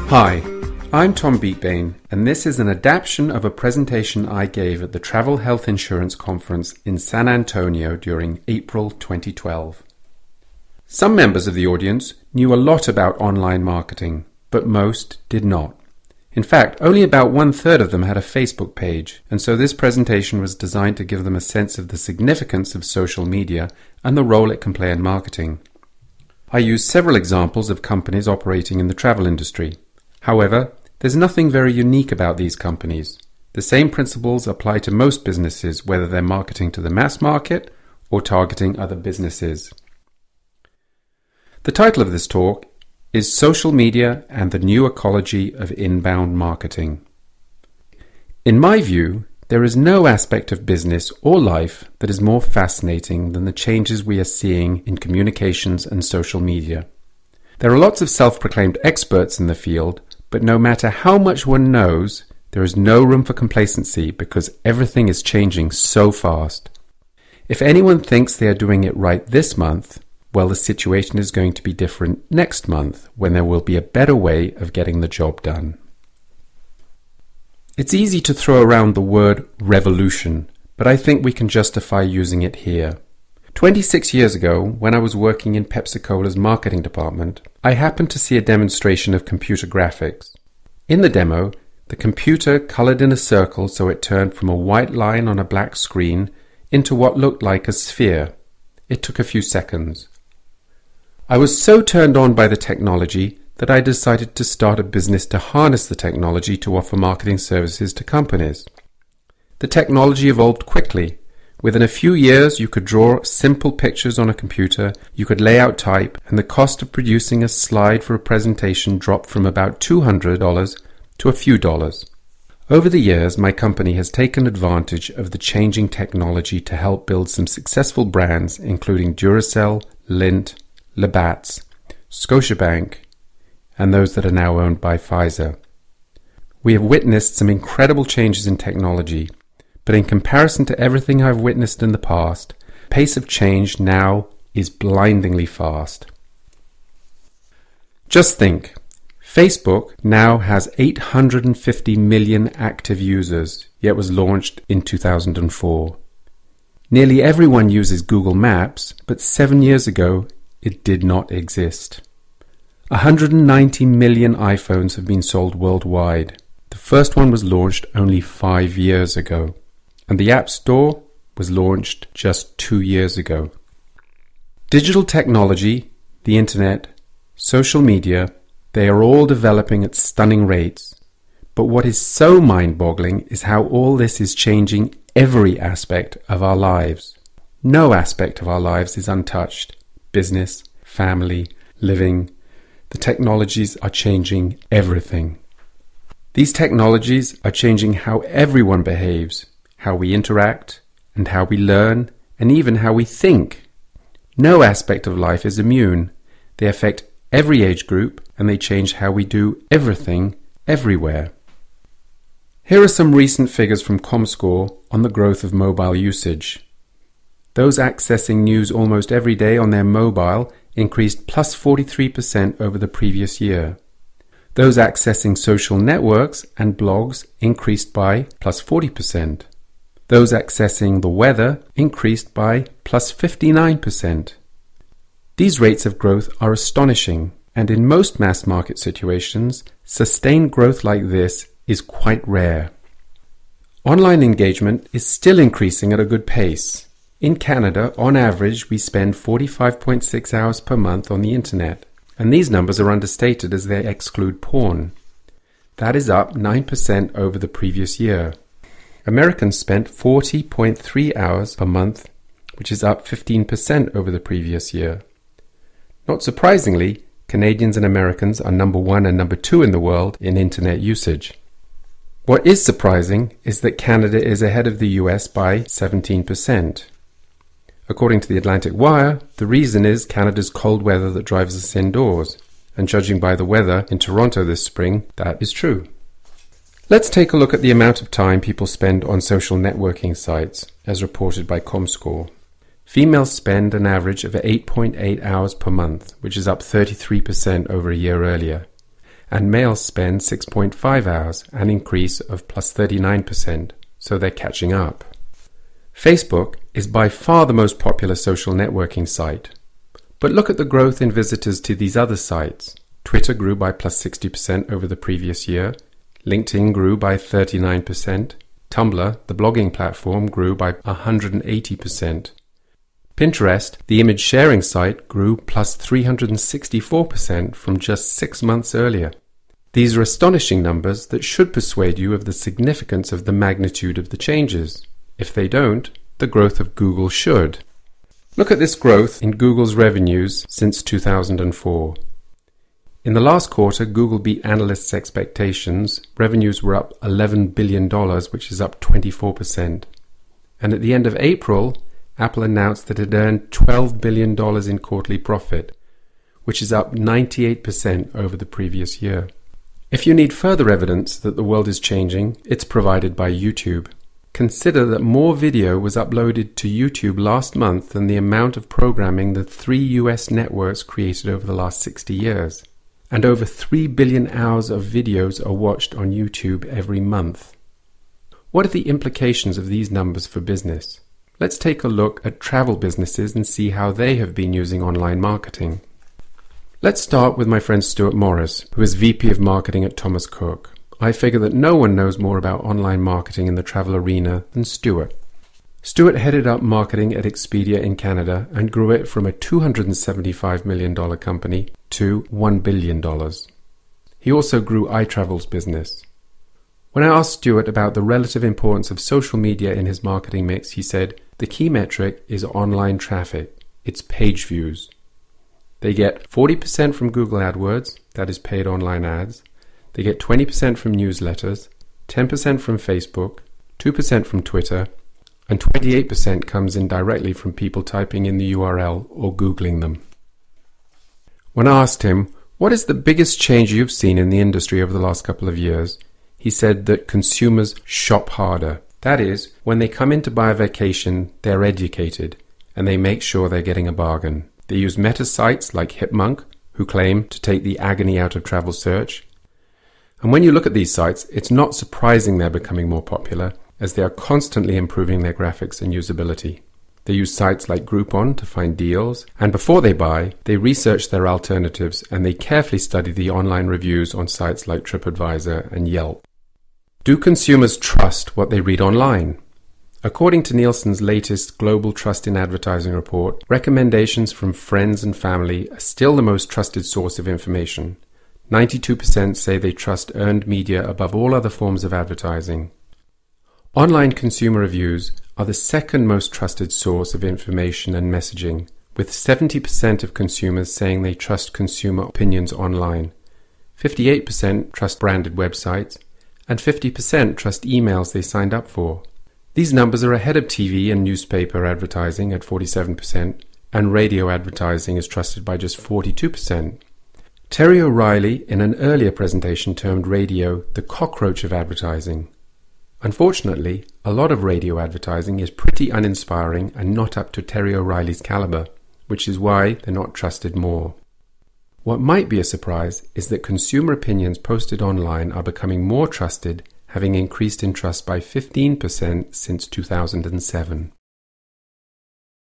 Hi, I'm Tom Beatbane, and this is an adaptation of a presentation I gave at the Travel Health Insurance Conference in San Antonio during April 2012. Some members of the audience knew a lot about online marketing, but most did not. In fact, only about 1/3 of them had a Facebook page, and so this presentation was designed to give them a sense of the significance of social media and the role it can play in marketing. I used several examples of companies operating in the travel industry. However, there's nothing very unique about these companies. The same principles apply to most businesses, whether they're marketing to the mass market or targeting other businesses. The title of this talk is Social Media and the New Ecology of Inbound Marketing. In my view, there is no aspect of business or life that is more fascinating than the changes we are seeing in communications and social media. There are lots of self-proclaimed experts in the field, but no matter how much one knows, there is no room for complacency because everything is changing so fast. If anyone thinks they are doing it right this month, well, the situation is going to be different next month when there will be a better way of getting the job done. It's easy to throw around the word revolution, but I think we can justify using it here. 26 years ago, when I was working in Pepsi-Cola's marketing department, I happened to see a demonstration of computer graphics. In the demo, the computer colored in a circle so it turned from a white line on a black screen into what looked like a sphere. It took a few seconds. I was so turned on by the technology that I decided to start a business to harness the technology to offer marketing services to companies. The technology evolved quickly. Within a few years, you could draw simple pictures on a computer, you could lay out type, and the cost of producing a slide for a presentation dropped from about $200 to a few dollars. Over the years, my company has taken advantage of the changing technology to help build some successful brands, including Duracell, Lindt, Labatt's, Scotiabank, and those that are now owned by Pfizer. We have witnessed some incredible changes in technology, but in comparison to everything I've witnessed in the past, the pace of change now is blindingly fast. Just think, Facebook now has 850 million active users, yet was launched in 2004. Nearly everyone uses Google Maps, but 7 years ago it did not exist. 190 million iPhones have been sold worldwide. The first one was launched only 5 years ago. And the App Store was launched just 2 years ago. Digital technology, the internet, social media, they are all developing at stunning rates. But what is so mind-boggling is how all this is changing every aspect of our lives. No aspect of our lives is untouched. Business, family, living. The technologies are changing everything. These technologies are changing how everyone behaves, how we interact, and how we learn, and even how we think. No aspect of life is immune. They affect every age group, and they change how we do everything, everywhere. Here are some recent figures from Comscore on the growth of mobile usage. Those accessing news almost every day on their mobile increased plus 43% over the previous year. Those accessing social networks and blogs increased by plus 40%. Those accessing the weather increased by plus 59%. These rates of growth are astonishing, and in most mass market situations, sustained growth like this is quite rare. Online engagement is still increasing at a good pace. In Canada, on average, we spend 45.6 hours per month on the internet, and these numbers are understated as they exclude porn. That is up 9% over the previous year. Americans spent 40.3 hours per month, which is up 15% over the previous year. Not surprisingly, Canadians and Americans are number 1 and number 2 in the world in internet usage. What is surprising is that Canada is ahead of the US by 17%. According to the Atlantic Wire, the reason is Canada's cold weather that drives us indoors, and judging by the weather in Toronto this spring, that is true. Let's take a look at the amount of time people spend on social networking sites, as reported by Comscore. Females spend an average of 8.8 hours per month, which is up 33% over a year earlier. and males spend 6.5 hours, an increase of plus 39%, so they're catching up. Facebook is by far the most popular social networking site. But look at the growth in visitors to these other sites. Twitter grew by plus 60% over the previous year. LinkedIn grew by 39%. Tumblr, the blogging platform, grew by 180%. Pinterest, the image sharing site, grew plus 364% from just 6 months earlier. These are astonishing numbers that should persuade you of the significance of the magnitude of the changes. If they don't, the growth of Google should. Look at this growth in Google's revenues since 2004. In the last quarter, Google beat analysts' expectations. Revenues were up $11 billion, which is up 24%. And at the end of April, Apple announced that it earned $12 billion in quarterly profit, which is up 98% over the previous year. If you need further evidence that the world is changing, it's provided by YouTube. Consider that more video was uploaded to YouTube last month than the amount of programming the 3 US networks created over the last 60 years. And over 3 billion hours of videos are watched on YouTube every month. What are the implications of these numbers for business? Let's take a look at travel businesses and see how they have been using online marketing. Let's start with my friend Stuart Morris, who is VP of Marketing at Thomas Cook. I figure that no one knows more about online marketing in the travel arena than Stuart. Stuart headed up marketing at Expedia in Canada and grew it from a $275 million company to $1 billion. He also grew iTravel's business. When I asked Stuart about the relative importance of social media in his marketing mix, he said, the key metric is online traffic. It's page views. They get 40% from Google AdWords, that is paid online ads. They get 20% from newsletters, 10% from Facebook, 2% from Twitter, and 28% comes in directly from people typing in the URL or Googling them. When I asked him, what is the biggest change you've seen in the industry over the last couple of years? He said that consumers shop harder. That is, when they come in to buy a vacation, they're educated and they make sure they're getting a bargain. They use meta sites like Hipmunk, who claim to take the agony out of travel search. And when you look at these sites, it's not surprising they're becoming more popular, as they are constantly improving their graphics and usability. They use sites like Groupon to find deals, and before they buy, they research their alternatives and they carefully study the online reviews on sites like TripAdvisor and Yelp. Do consumers trust what they read online? According to Nielsen's latest Global Trust in Advertising report, recommendations from friends and family are still the most trusted source of information. 92% say they trust earned media above all other forms of advertising. Online consumer reviews are the second most trusted source of information and messaging, with 70% of consumers saying they trust consumer opinions online. 58% trust branded websites, and 50% trust emails they signed up for. These numbers are ahead of TV and newspaper advertising at 47%, and radio advertising is trusted by just 42%. Terry O'Reilly, in an earlier presentation, termed radio the cockroach of advertising. Unfortunately, a lot of radio advertising is pretty uninspiring and not up to Terry O'Reilly's caliber, which is why they're not trusted more. What might be a surprise is that consumer opinions posted online are becoming more trusted, having increased in trust by 15% since 2007.